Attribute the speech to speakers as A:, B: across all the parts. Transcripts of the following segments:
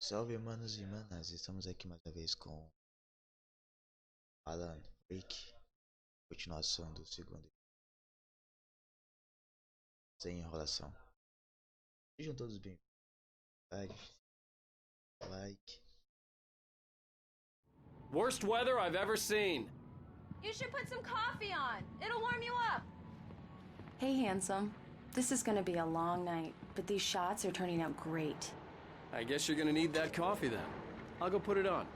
A: Salve, manos e manas, estamos aqui mais uma vez com Alan Wake, continuação do segundo, sem enrolação. Sejam todos bem-vindos, like.
B: Worst weather I've ever seen.
C: You should put some coffee on. It'll warm you up.
D: Hey, handsome. This is gonna be a long night, but these shots are turning out great.
B: I guess you're gonna need that coffee then. I'll go put it on.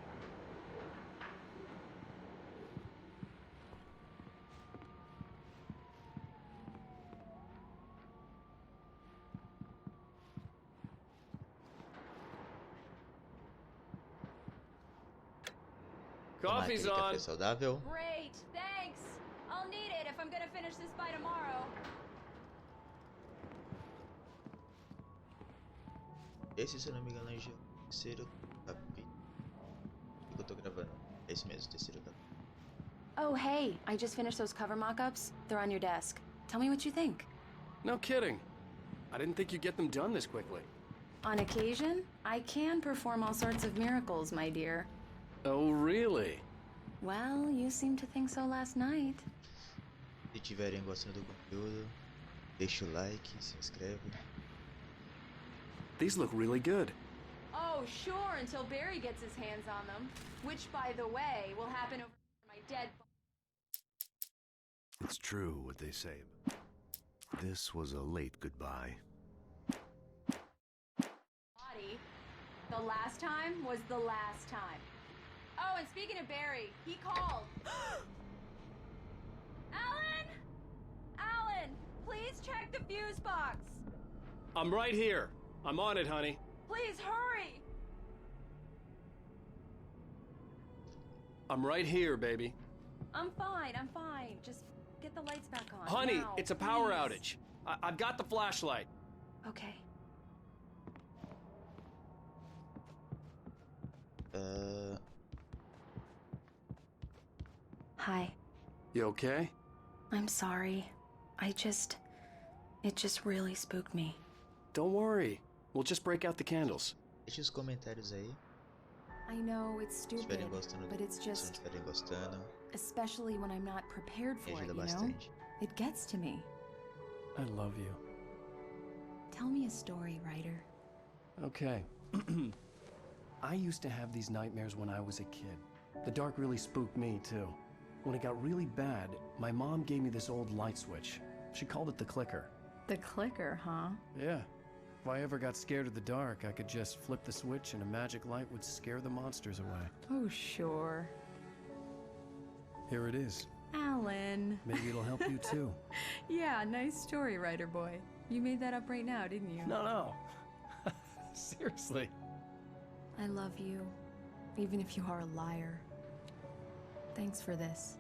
B: Coffee's
A: Tomar aquele
B: on.
A: café saudável.
C: Great, thanks. I'll need it if I'm gonna finish this by tomorrow.
A: Esse, se eu não me engano, é o terceiro capítulo que eu tô gravando. Esse mesmo, terceiro capítulo.
D: Oh, hey, I just finished those cover mock-ups. They're on your desk. Tell me what you think.
B: No kidding. I didn't think you'd get them done this quickly.
D: On occasion, I can perform all sorts of miracles, my dear.
B: Oh, really?
D: Well, you seemed to think so last night.
A: Se tiverem gostando do conteúdo, deixa o like, se inscreve.
B: These look really good.
C: Oh, sure, until Barry gets his hands on them. Which, by the way, will happen over my dead
E: It's true what they say. This was a late goodbye.
C: body. The last time was the last time. Oh, and speaking of Barry, he called. Alan! Alan, please check the fuse box.
B: I'm right here. I'm on it, honey.
C: Please hurry.
B: I'm right here, baby.
C: I'm fine. Just get the lights back on.
B: Honey,
C: now,
B: it's a power
C: please.
B: outage. I've got the flashlight.
D: Okay. Hi.
B: You okay?
D: I'm sorry. It just really spooked me.
B: Don't worry. We'll just break out the candles.
A: Deixa os comentários aí,
D: I know it's
A: se
D: stupid,
A: estiverem gostando,
D: but it's
A: se não
D: just,
A: estiverem gostando,
D: especially when I'm not prepared
A: me
D: for it,
A: ajuda
D: you know?
A: bastante.
D: It gets to me.
B: I love you.
D: Tell me a story, writer.
B: Okay. I used to have these nightmares when I was a kid. The dark really spooked me, too. When it got really bad, my mom gave me this old light switch. She called it the clicker.
D: The clicker, huh?
B: Yeah. If I ever got scared of the dark, I could just flip the switch and a magic light would scare the monsters away.
D: Oh, sure.
B: Here it is.
D: Alan.
B: Maybe it'll help you, too.
D: Yeah, nice story, writer boy. You made that up right now, didn't you?
B: No. Seriously.
D: I love you, even if you are a liar. Thanks for this.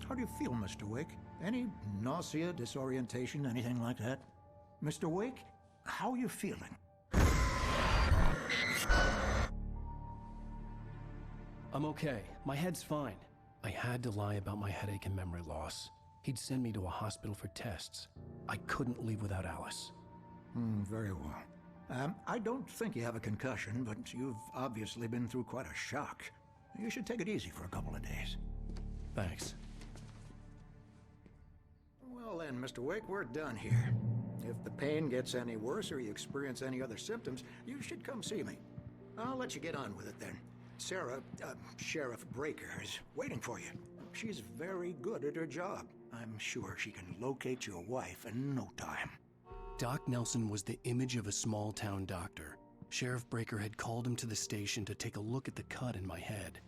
F: How do you feel, Mr. Wake? Any nausea, disorientation, anything like that? Mr. Wake, how are you feeling?
B: I'm okay. My head's fine. I had to lie about my headache and memory loss. He'd send me to a hospital for tests. I couldn't leave without Alice.
F: Very well. I don't think you have a concussion, but you've obviously been through quite a shock. You should take it easy for a couple of days.
B: Thanks.
F: Well then, Mr. Wake, we're done here. If the pain gets any worse or you experience any other symptoms, you should come see me. I'll let you get on with it then. Sarah, Sheriff Breaker, is waiting for you. She's very good at her job. I'm sure she can locate your wife in no time.
B: Doc Nelson was the image of a small-town doctor. Sheriff Breaker had called him to the station to take a look at the cut in my head.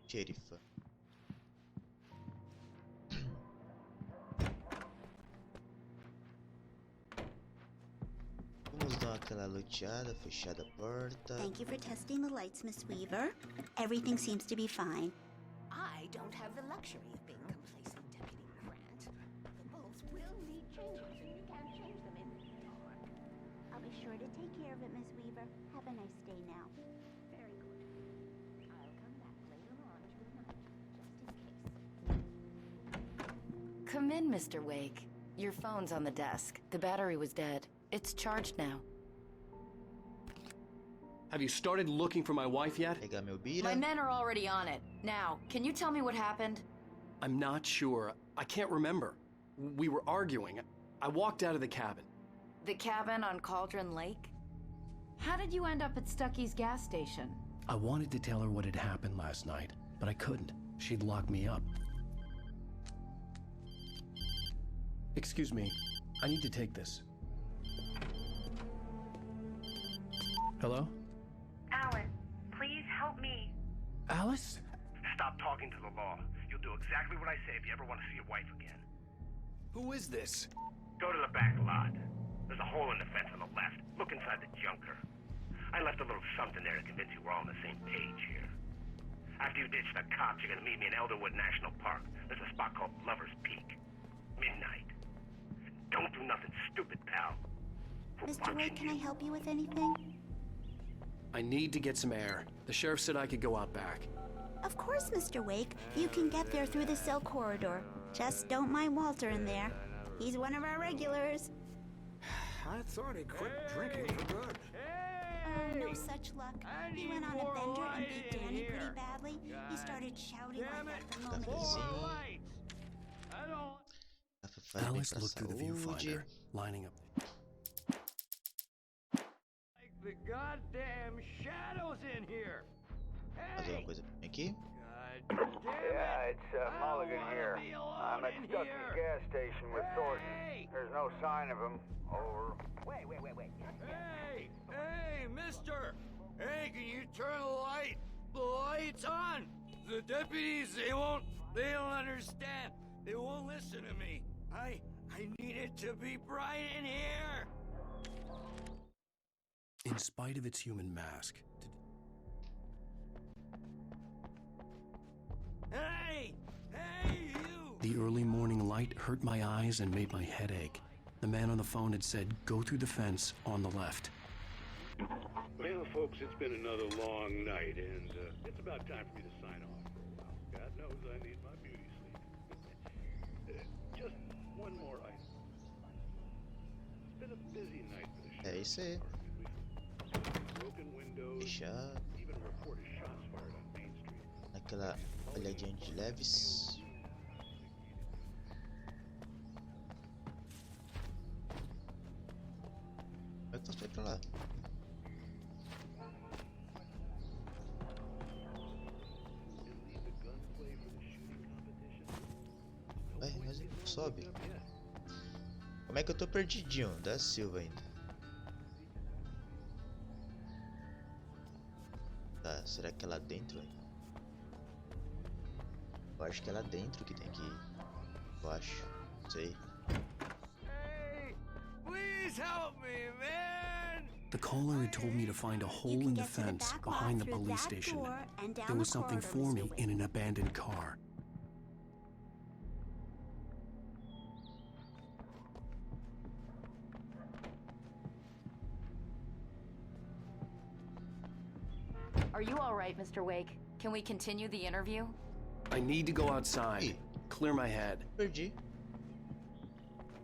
A: Sheriff. Vamos dar aquela luteada, fechada a porta.
G: Thank you for testing the lights, Miss Weaver. Everything seems to be fine.
H: I don't have the luxury of being complacent, Deputy Grant. The bulbs will
G: sure to take care of it, Miss Weaver. Have a nice day now. Very good. I'll come back later on to remind you, just in case.
H: Come in, Mr. Wake. Your phone's on the desk. The battery was dead. It's charged now.
B: Have you started looking for my wife yet?
A: Pegar meu bira.
H: My men are already on it. Now, can you tell me what happened?
B: I'm not sure. I can't remember. We were arguing. I walked out of the cabin.
H: The cabin on Cauldron Lake? How did you end up at Stucky's gas station?
B: I wanted to tell her what had happened last night, but I couldn't. She'd locked me up. Excuse me. I need to take this. Hello?
I: Alan, please help me.
B: Alice?
J: Stop talking to the law. You'll do exactly what I say if you ever want to see your wife again.
B: Who is this?
J: Go to the back lot. There's a hole in the fence on the left. Look inside the junker. I left a little something there to convince you we're all on the same page here. After you ditch the cops, you're gonna meet me in Elderwood National Park. There's a spot called Lover's Peak. Midnight. Don't do nothing stupid, pal. We're
G: Mr. Wake,
J: watching
G: can I
J: you.
G: help you with anything?
B: I need to get some air. The sheriff said I could go out back.
G: Of course, Mr. Wake. You can get there through the cell corridor. Just don't mind Walter in there. He's one of our regulars.
F: I thought he quit drinking for good.
G: Oh, no such luck. He went on a bender and beat Danny pretty badly. He started shouting like that the moment he
A: Cafezinho. Café faz bem
B: Alice
A: pra
B: looked through the
A: saúde.
B: viewfinder, lining up.
K: The goddamn shadows in here.
A: Fazer uma coisa aqui.
K: Yeah, it's Mulligan here. I'm at Stucky's gas station with Thornton. There's no sign of him. Over. Wait. Hey, mister! Hey, can you turn the lights on? The deputies, they don't understand. They won't listen to me. I need it to be bright in here.
B: In spite of its human mask,
K: Hey, you!
B: the early morning light hurt my eyes and made my head ache. The man on the phone had said, go through the fence on the left.
L: Well, folks, it's been another long night, and it's about time for me to sign off for a while. God knows I need my beauty sleep. Just one more item. It's been a busy night for the
A: É isso aí.
L: broken windows,
A: Deixar
L: even reported shots fired on Main Street.
A: naquela olhadinha de leves. Como é que posso ir pra lá? Ué, mas ele não sobe. Como é que eu tô perdidinho? Da Silva ainda. Tá, será que é lá dentro? Eu acho que é lá dentro que tem que ir. Eu acho. Não sei.
K: Hey, please help me, man!
B: The caller had told me to find a hole
G: You can
B: in the
G: get to the
B: fence
G: back
B: behind
G: lot
B: the
G: through
B: police
G: that
B: station.
G: door and down
B: There
G: the
B: was something
G: corridor,
B: for
G: Mr.
B: me
G: Wake.
B: in an abandoned car.
H: Are you all right, Mr. Wake? Can we continue the interview?
B: I need to go outside.
A: Hey.
B: Clear my head.
A: Perdi.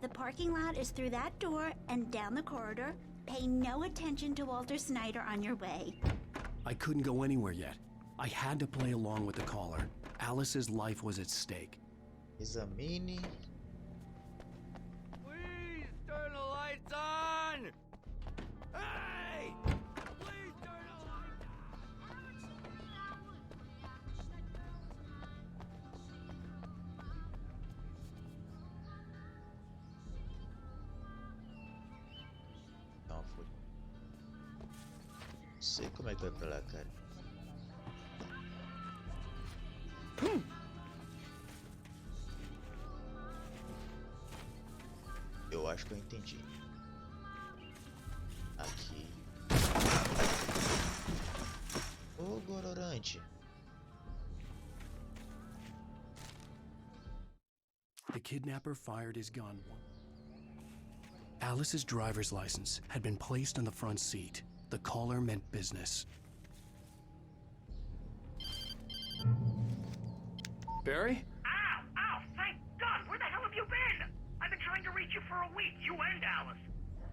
G: The parking lot is through that door and down the corridor. Pay no attention to Walter Snyder on your way.
B: I couldn't go anywhere yet. I had to play along with the caller. Alice's life was at stake.
A: Examine.
K: Please turn the lights on! Hey! Please turn the lights
A: Não, foi. Não sei como é que vai pra lá, cara. Eu acho que eu entendi. Aqui. Ô, Gororante.
B: The kidnapper fired his gun. Alice's driver's license had been placed on the front seat. The caller meant business. Barry?
J: Ow! Ow! Thank God! Where the hell have you been? I've been trying to reach you for a week, you and Alice.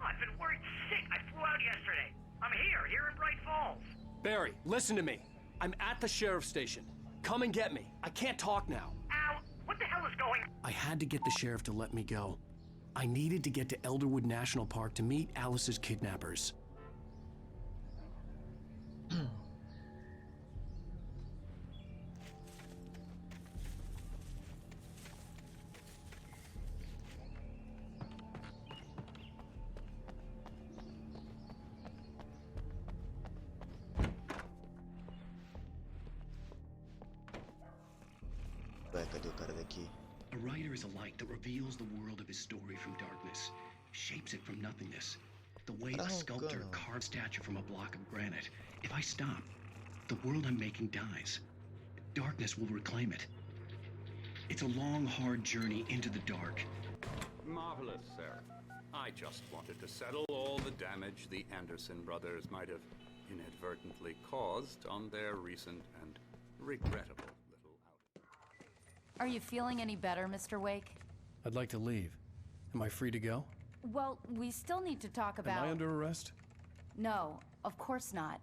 J: I've been worried sick. I flew out yesterday. I'm here in Bright Falls.
B: Barry, listen to me. I'm at the sheriff's station. Come and get me. I can't talk now.
J: Ow! What the hell is going on?
B: I had to get the sheriff to let me go. I needed to get to Elderwood National Park to meet Alice's kidnappers.
A: Cadê o cara daqui?
B: A writer is a light that reveals the world of his story from darkness, shapes it from nothingness. The way a sculptor carves a statue from a block of granite. If I stop, the world I'm making dies. Darkness will reclaim it. It's a long, hard journey into the dark.
M: Marvelous, sir. I just wanted to settle all the damage the Anderson brothers might have inadvertently caused on their recent and regrettable.
H: Are you feeling any better, Mr. Wake?
B: I'd like to leave. Am I free to go?
H: Well, we still need to talk about...
B: Am I under arrest?
H: No, of course not.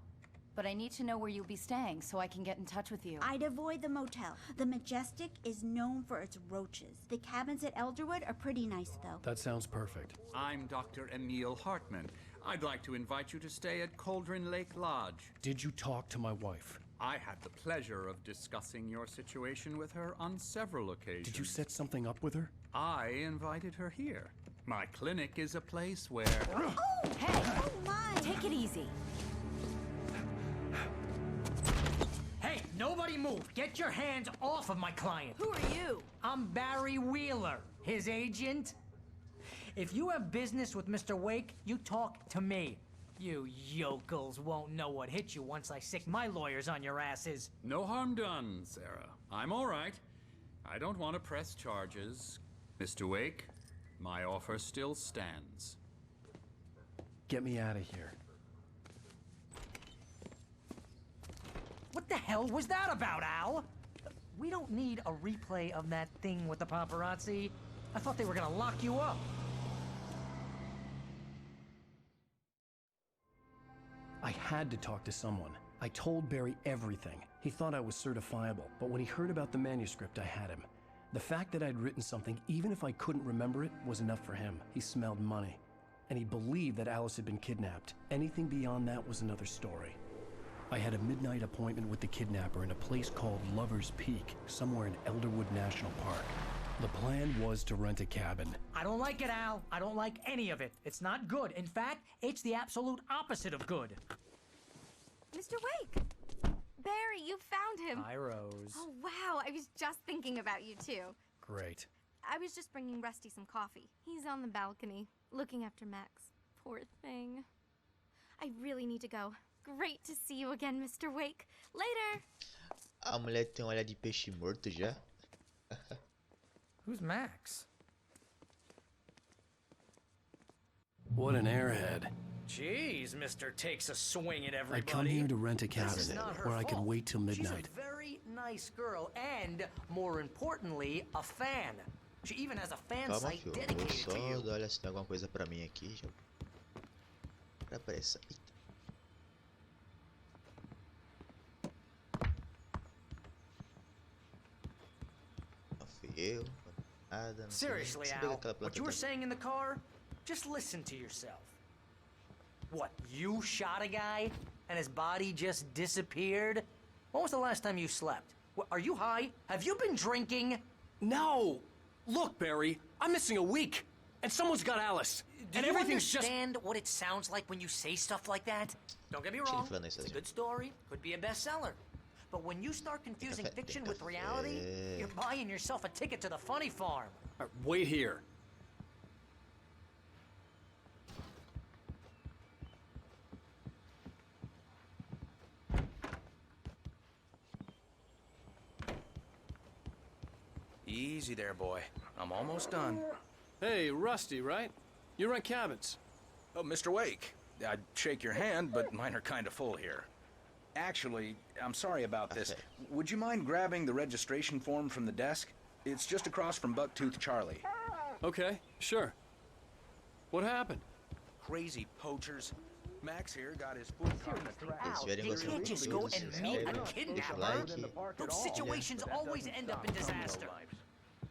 H: But I need to know where you'll be staying so I can get in touch with you.
G: I'd avoid the motel. The Majestic is known for its roaches. The cabins at Elderwood are pretty nice, though.
B: That sounds perfect.
M: I'm Dr. Emil Hartman. I'd like to invite you to stay at Cauldron Lake Lodge.
B: Did you talk to my wife?
M: I had the pleasure of discussing your situation with her on several occasions.
B: Did you set something up with her?
M: I invited her here. My clinic is a place where...
G: Oh! Hey! Oh, my!
H: Take it easy.
N: Hey, nobody move! Get your hands off of my client!
C: Who are you?
N: I'm Barry Wheeler, his agent. If you have business with Mr. Wake, you talk to me. You yokels won't know what hit you once I sick my lawyers on your asses.
M: No harm done, Sarah. I'm all right. I don't want to press charges. Mr. Wake, my offer still stands.
B: Get me out of here.
N: What the hell was that about, Al? We don't need a replay of that thing with the paparazzi. I thought they were gonna lock you up.
B: I had to talk to someone. I told Barry everything. He thought I was certifiable, but when he heard about the manuscript, I had him. The fact that I'd written something, even if I couldn't remember it, was enough for him. He smelled money. And he believed that Alice had been kidnapped. Anything beyond that was another story. I had a midnight appointment with the kidnapper in a place called Lover's Peak, somewhere in Elderwood National Park. The plan was to rent a cabin.
N: I don't like it, Al. I don't like any of it. It's not good. In fact, it's the absolute opposite of good.
C: Mr. Wake! Barry, you found him!
N: Hi, Rose.
C: Oh, wow. I was just thinking about you, too.
B: Great.
C: I was just bringing Rusty some coffee. He's on the balcony, looking after Max. Poor thing. I really need to go. Great to see you again, Mr. Wake. Later!
A: A mulher tem olhar de peixe morto já?
N: Who's Max?
B: What an airhead.
N: Jeez, Mr. Takes a swing at everybody.
B: I'd come here to rent a cabin
N: This is not her
B: where I could
N: fault.
B: wait till midnight.
N: She's a very nice girl and, more importantly, a fan. She even has a fan
A: Calma,
N: site
A: filho. Vou
N: dedicated to you.
A: só olhar se tem alguma coisa pra mim aqui. Já. Pra pressa. Eita. Não fui eu. Nada. Não sei nem
N: Seriously,
A: se
N: Al,
A: aquela planta
N: what you were
A: tá-
N: saying in the car, just listen to yourself. What, you shot a guy and his body just disappeared? When was the last time you slept? What, are you high? Have you been drinking?
B: No! Look, Barry, I'm missing a week. And someone's got Alice.
N: Do
B: and
N: you
B: everything's just...
N: understand what it sounds like when you say stuff like that? Don't get me wrong, it's a good story, could be a bestseller. But when you start confusing fiction with reality, you're buying yourself a ticket to the funny farm.
B: All right, wait here.
O: Easy there, boy. I'm almost done.
B: Hey, Rusty, right? You rent cabins.
O: Oh, Mr. Wake. I'd shake your hand, but mine are kind of full here. Actually, I'm sorry about this. Would you mind grabbing the registration form from the desk? It's just across from Bucktooth Charlie.
B: Okay, sure. What happened?
O: Crazy poachers. Max here got his foot caught in the trap.
G: Al, you can't just go and meet a kidnapper. Those situations always end up in disaster.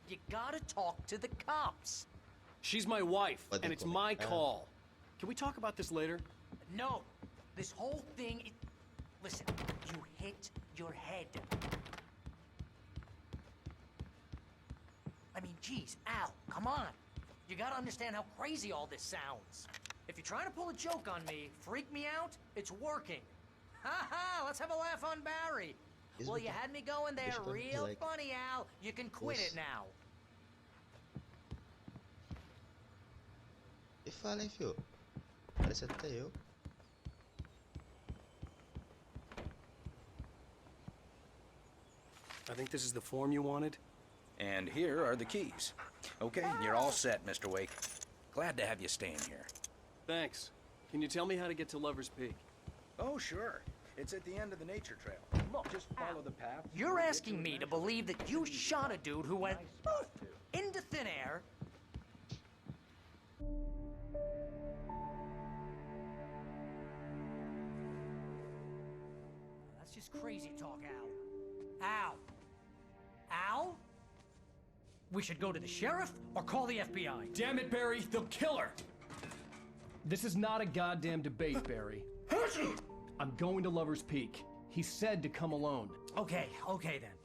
G: You gotta talk to the cops.
B: She's my wife, and it's my call. Can we talk about this later?
N: No. This whole thing is... Listen, you hit your head. I mean, geez, Al, come on. You gotta understand how crazy all this sounds. If you're trying to pull a joke on me, freak me out, it's working. Ha ha, let's have a laugh on Barry. Well, you had me going there real funny, Al. You can quit it now.
A: E fala, hein, fio? Parece até eu.
B: I think this is the form you wanted.
O: And here are the keys. Okay, you're all set, Mr. Wake. Glad to have you staying here.
B: Thanks. Can you tell me how to get to Lover's Peak?
O: Oh, sure. It's at the end of the nature trail.
N: Look,
O: just follow the path.
N: You're asking me to believe that you shot a dude who went poof into thin air. That's just crazy talk, Al. Al? Al? We should go to the sheriff or call the FBI.
B: Damn it, Barry, they'll kill her! This is not a goddamn debate, Barry. I'm going to Lover's Peak. He said to come alone.
N: Okay then.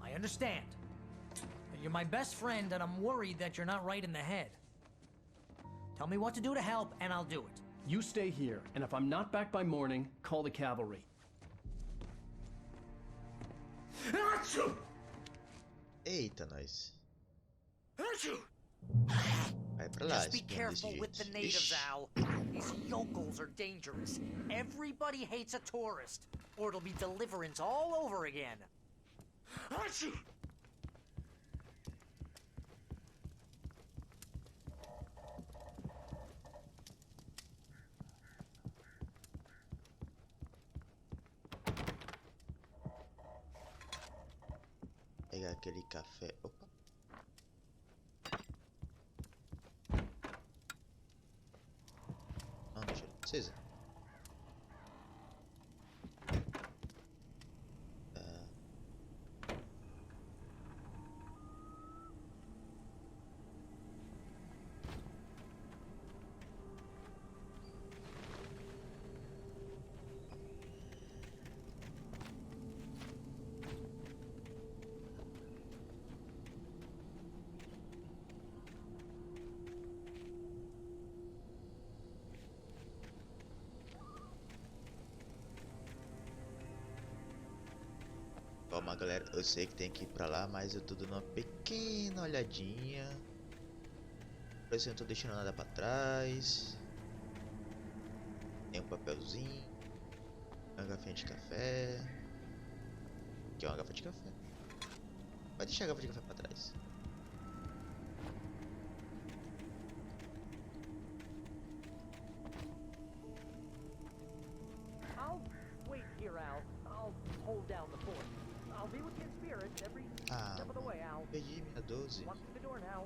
N: I understand. You're my best friend, and I'm worried that you're not right in the head. Tell me what to do to help, and I'll do it.
B: You stay here, and if I'm not back by morning, call the cavalry.
A: Eita, nós. Vai pra lá,
N: Just be careful with the natives, Al. These yokels are dangerous. Everybody hates a tourist, or it'll be deliverance all over again.
A: Pegar aquele café. Opa. Não, deixa eu... Precisa. Calma, galera, eu sei que tem que ir pra lá, mas eu tô dando uma pequena olhadinha. Pra ver se eu não tô deixando nada pra trás. Tem um papelzinho, uma garrafinha de café. Aqui é uma garrafa de café. Vai deixar a garrafa de café pra trás.
N: I'll wait here, Al. I'll hold down the fort. I'll be with you in spirit every step of the way, Al.
A: Peguei minha 12.
N: Walk through the door now.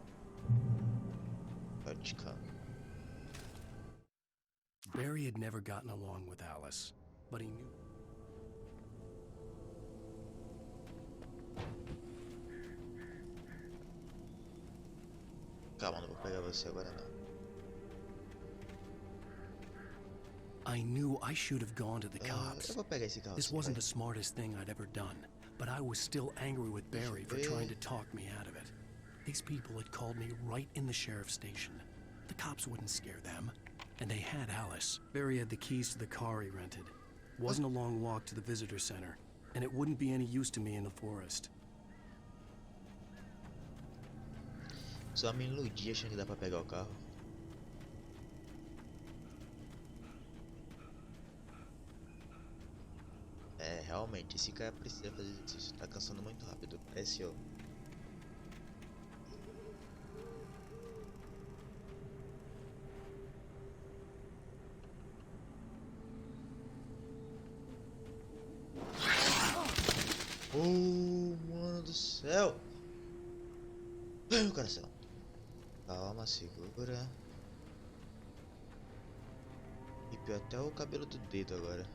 A: Praticando.
B: Barry had never gotten along with Alice, but he knew.
A: Calma, não vou pegar você agora não.
B: I knew I should have gone to the cops.
A: Eu vou pegar esse carro.
B: This wasn't the smartest thing I'd ever done, but I was still angry with Barry for trying to talk me out of it. These people had called me right in the sheriff's station. The cops wouldn't scare them, and they had Alice. Barry had the keys to the car he rented. Wasn't a long walk to the visitor center, and it wouldn't be any use to me in the forest.
A: Só me iludi achando que dá pra pegar o carro. É, realmente, esse cara precisa fazer exercício, tá cansando muito rápido, parece eu. mano do céu. Ai, meu coração. Calma, segura. Arrepiou até o cabelo do dedo agora.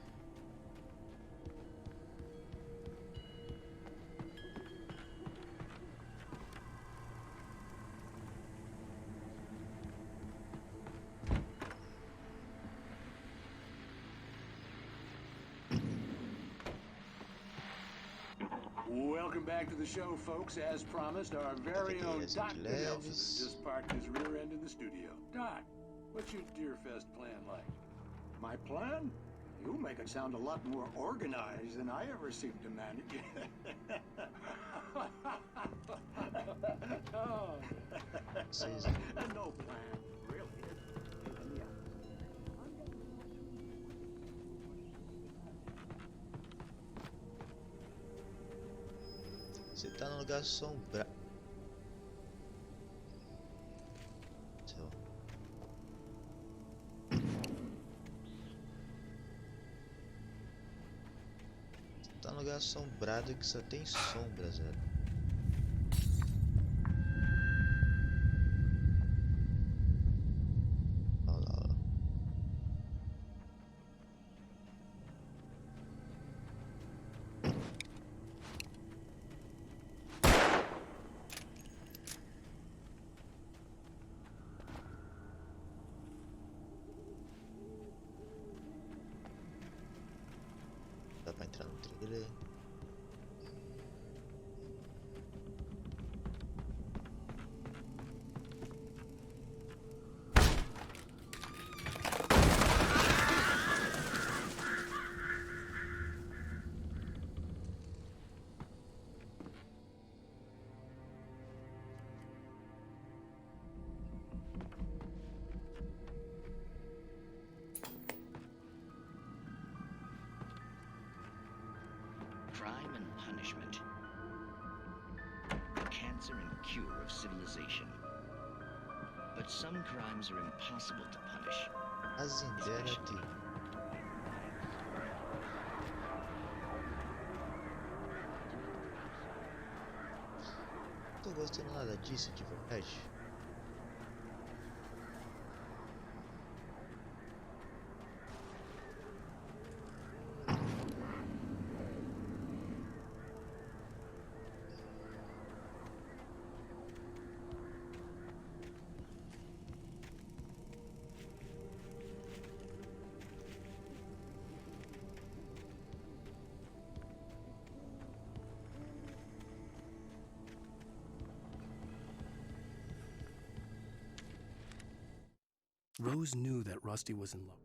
P: Welcome back to the show, folks. As promised, our very own Dr. Nelson has just parked his rear end in the studio. Doc, what's your Deerfest plan like?
F: My plan? You make it sound a lot more organized than I ever seem to manage. Oh. No plan, really.
A: Você tá num lugar assombrado. Você tá num lugar assombrado que só tem sombras, velho. Olha lá, olha lá. Dá pra entrar no trailer.
Q: Crime and punishment. The cancer and cure of civilization. But some crimes are impossible to punish.
A: Especially. Não tô gostando nada disso de verdade.
B: Rose knew that Rusty was in love.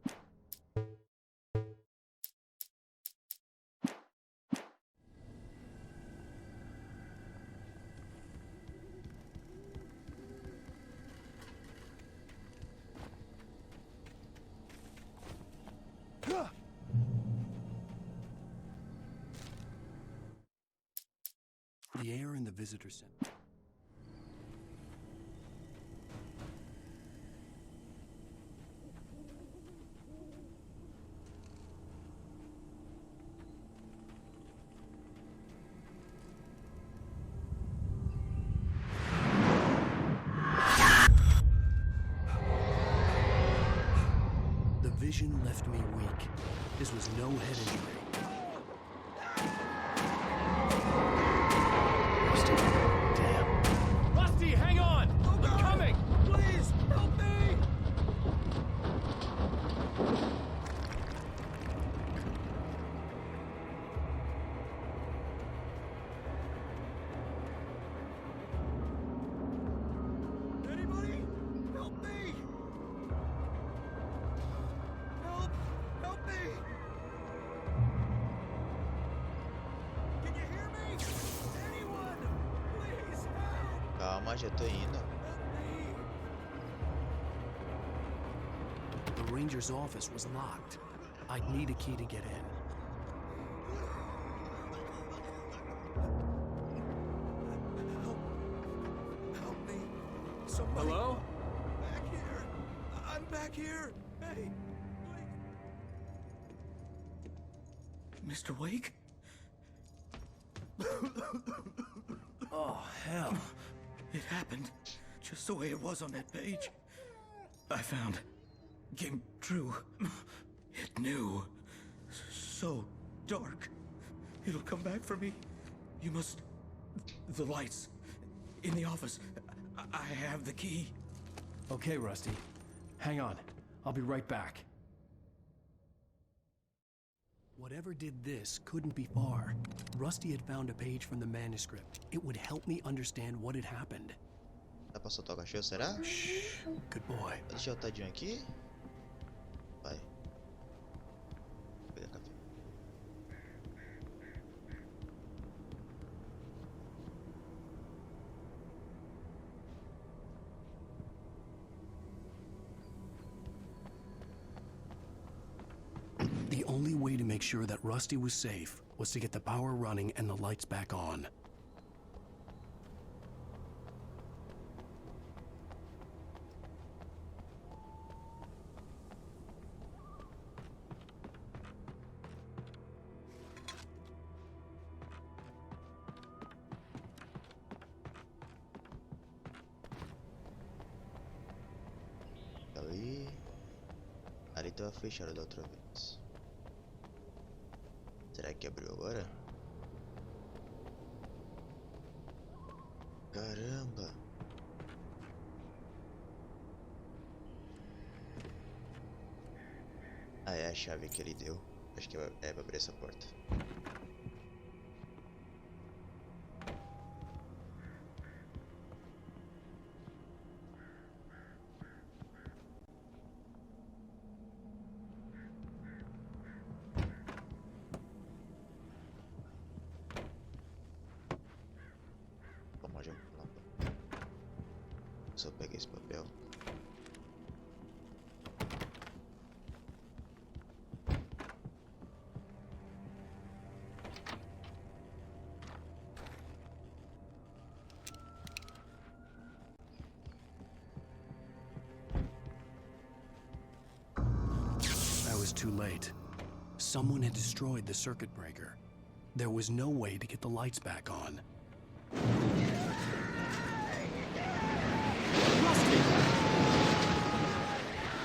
B: The air in the visitor center. The vision left me weak. This was no head injury. Rusty, damn.
K: Rusty, hang on! I'm coming! Please, help me! Anybody? Help me! Help! Help me! Can you hear me? Anyone? Please help!
A: Calma, já tô indo.
B: The ranger's office was locked. I'd need a key to get in.
K: Help me! Somebody.
B: Hello?
K: Back here! I'm back here! Hey! Mr. Wake?
B: Oh, hell.
K: It happened just the way it was on that page. I found. Came true. It knew. So dark. It'll come back for me. You must... The lights. In the office. I have the key.
B: Okay, Rusty. Hang on. I'll be right back. Whatever did this couldn't be far. Rusty had found a page from the manuscript. It would help me understand what had happened.
A: Dá pra soltar o cachorro, será?
B: Shh. Good boy.
A: Vou deixar o tadinho aqui. Vai. Vou pegar café.
B: The only way to make sure that Rusty was safe was to get the power running and the lights back on.
A: Ali tava fechado da outra vez. Será que abriu agora? Caramba! Ah, é a chave que ele deu. Acho que é pra abrir essa porta. Só pegar esse papel.
B: I was too late. Someone had destroyed the circuit breaker. There was no way to get the lights back on.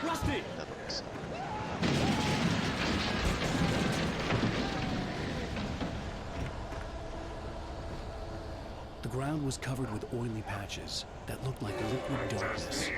B: Rusty! The ground was covered with oily patches that looked like liquid darkness.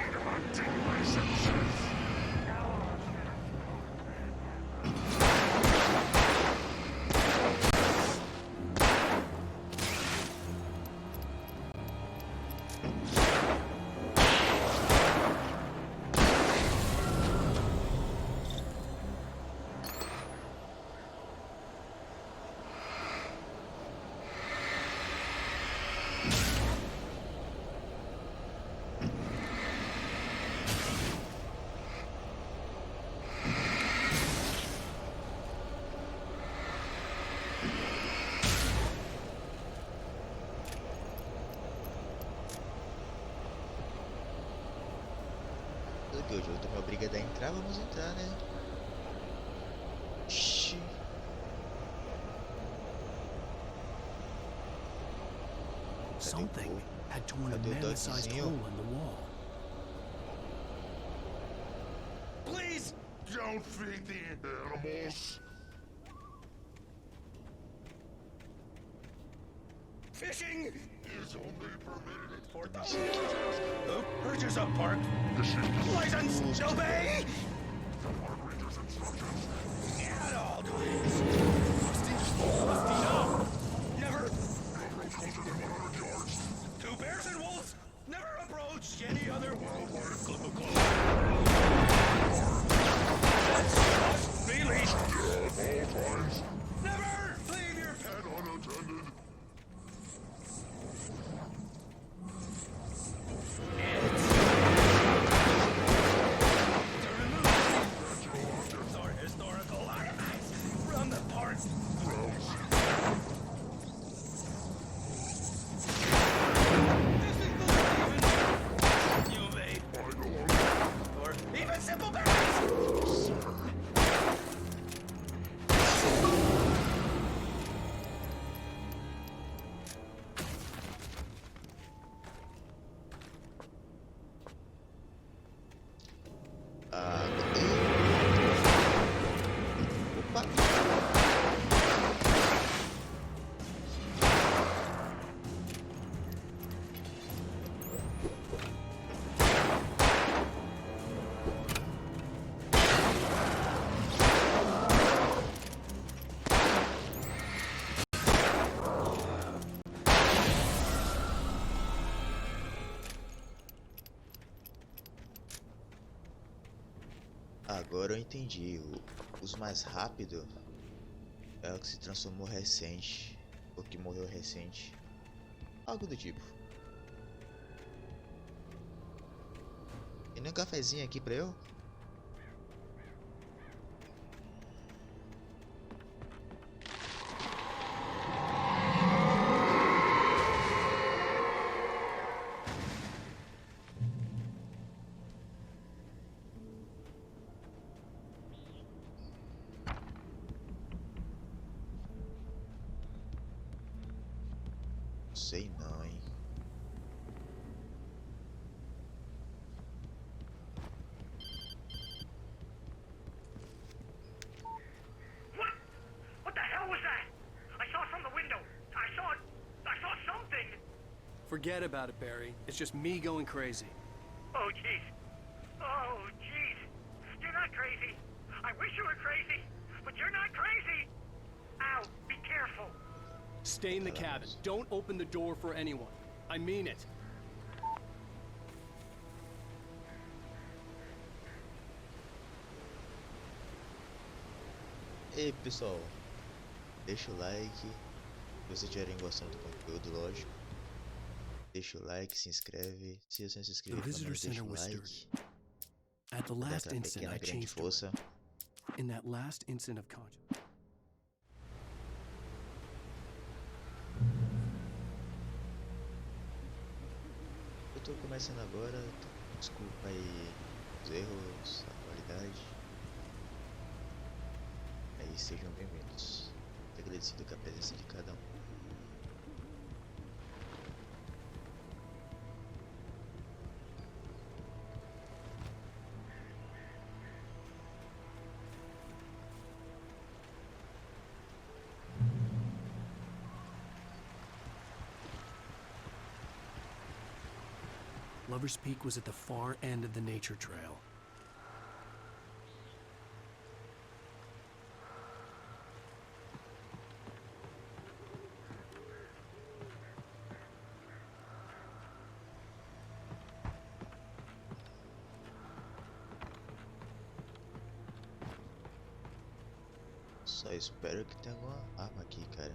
A: O jogo me obriga a entrar, vamos entrar, né? Ixi.
B: Something had torn a man-sized hole in the wall.
R: Please don't feed the animals. Fishing is only permitted for the purchase of park license obey. Rangers instructions at all times. Rusty, no! Never approach closer than 100 yards. To bears and wolves, never approach any other wildlife close. Must be leashed at all times. Never leave your pet unattended.
A: Agora eu entendi. Os mais rápido é o que se transformou recente. O que morreu recente. Algo do tipo. Tem nem um cafezinho aqui pra eu? Sei não, hein.
J: What the hell was that? I saw it from the window. I saw something.
B: Forget about it, Barry. It's just me going crazy.
J: Oh, jeez. Oh, jeez. You're not crazy. I wish you were crazy, but you're not crazy. Ow, be careful.
B: Stay in the cabin. Don't open the door for anyone. I mean it.
A: Ei pessoal, deixa o like se vocês estiverem gostando do conteúdo, lógico. Deixa o like, se inscreve. Se você não se inscrever, pelo menos deixa o like.
B: At the
A: Dá
B: last
A: aquela
B: instant,
A: pequena
B: I
A: grande
B: changed.
A: força.
B: In that last instant of conscience.
A: Eu tô começando agora, desculpa aí os erros, a qualidade. Aí sejam bem-vindos. Muito agradecido com a presença de cada um.
B: Lover's Peak was at the far end of the nature trail.
A: Só espero que tenha alguma arma aqui, cara.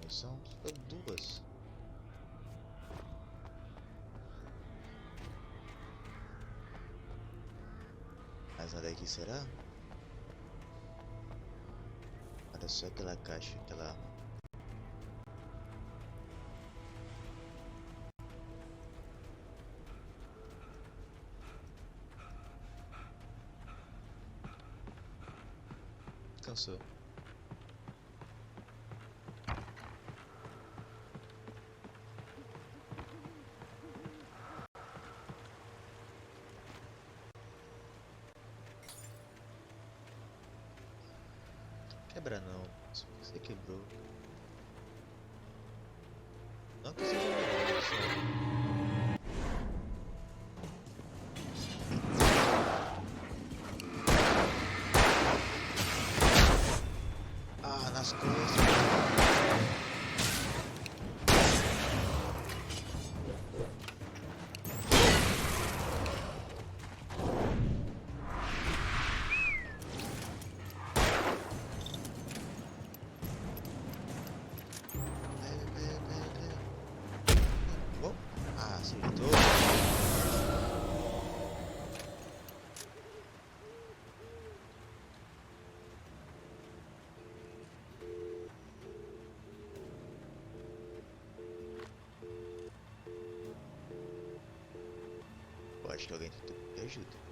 A: São só duas. Mas nada aqui será? Era só aquela caixa, aquela arma. Cansou. Quebra não, você quebrou. Não que seja melhor, só. Ah, nas costas. Eu acho que alguém tentou me ajuda.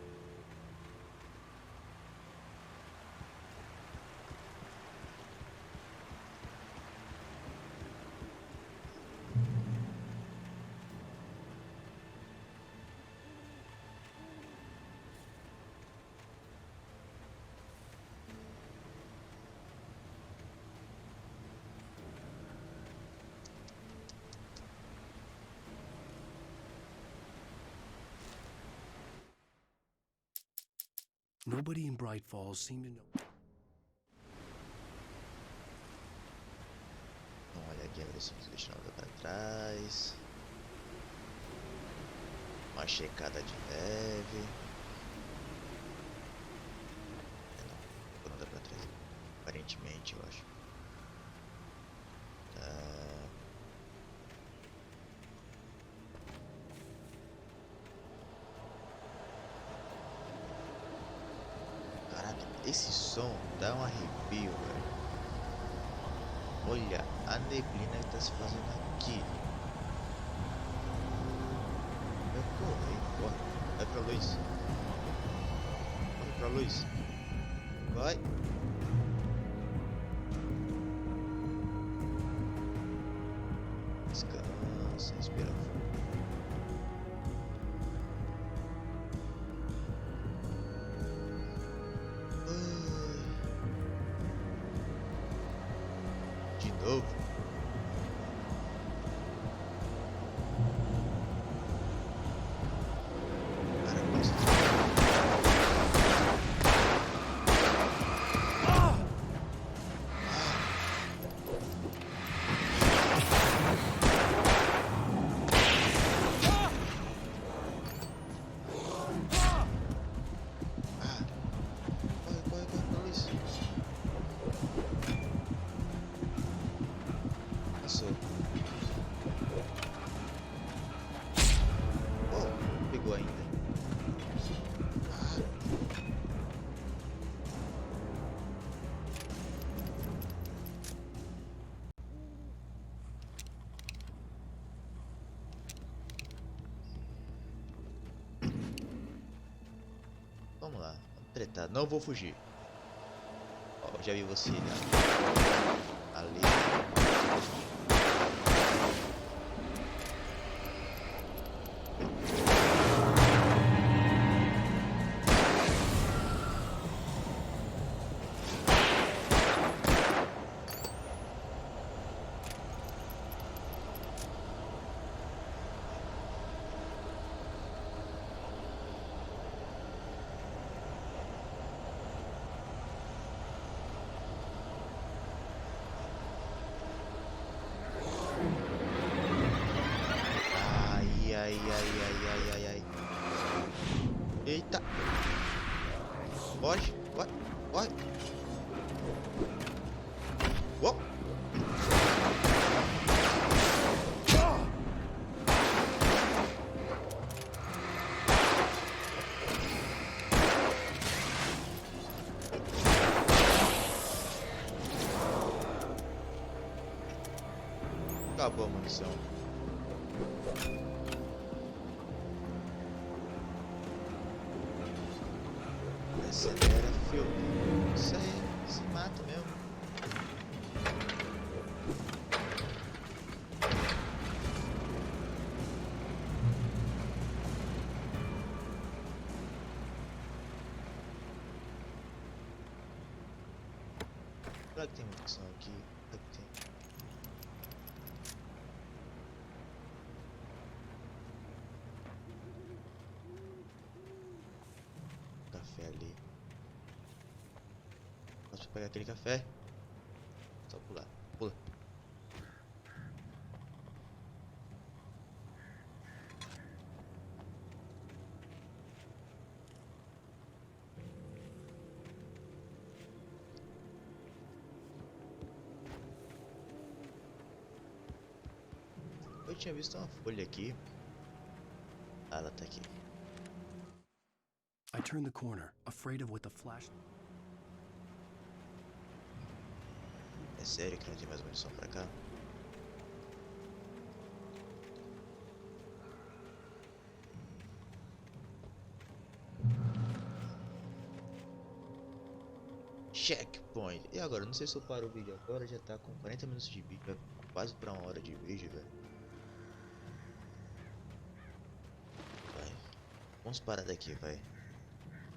B: Nobody in Bright Falls seemed to know.
A: Dá uma olhadinha ver se não deixa nada pra trás. Uma checada de leve. Não, não dá pra trás. Aparentemente, eu acho. Tá. Caraca, esse som dá um arrepio, velho. Olha a neblina que tá se fazendo aqui. Vai correr, corre. Vai pra luz. Corre pra luz. Vai. Descansa, respira fundo. De novo. Cara, gosto. Corre, pra luz. Passou. Oh, pegou ainda. Vamos lá, vamos tretar. Não vou fugir. Ó, já vi você ali. Ai. Eita. Foge. Vai. Vai. Uou. Acabou a munição. Acelera, filho. Isso aí, se mata mesmo. Será que tem munição aqui? Será que tem? Café ali. Posso pegar aquele café? Só pular. Pula. Eu tinha visto uma folha aqui. Ah, ela tá aqui.
B: I turned the corner, afraid of what the flash.
A: É sério que não tem mais munição pra cá? Checkpoint. E agora? Não sei se eu paro o vídeo agora. Já tá com 40 minutos de vídeo. Vai quase pra 1 hora de vídeo, velho. Vai. Vamos parar daqui, vai.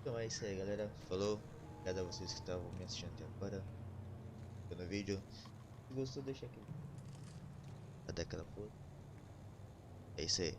A: Então é isso aí, galera. Falou. Obrigado a vocês que estavam me assistindo até agora. No vídeo. Se gostou, deixa aqui. Até aquela porra. É isso aí.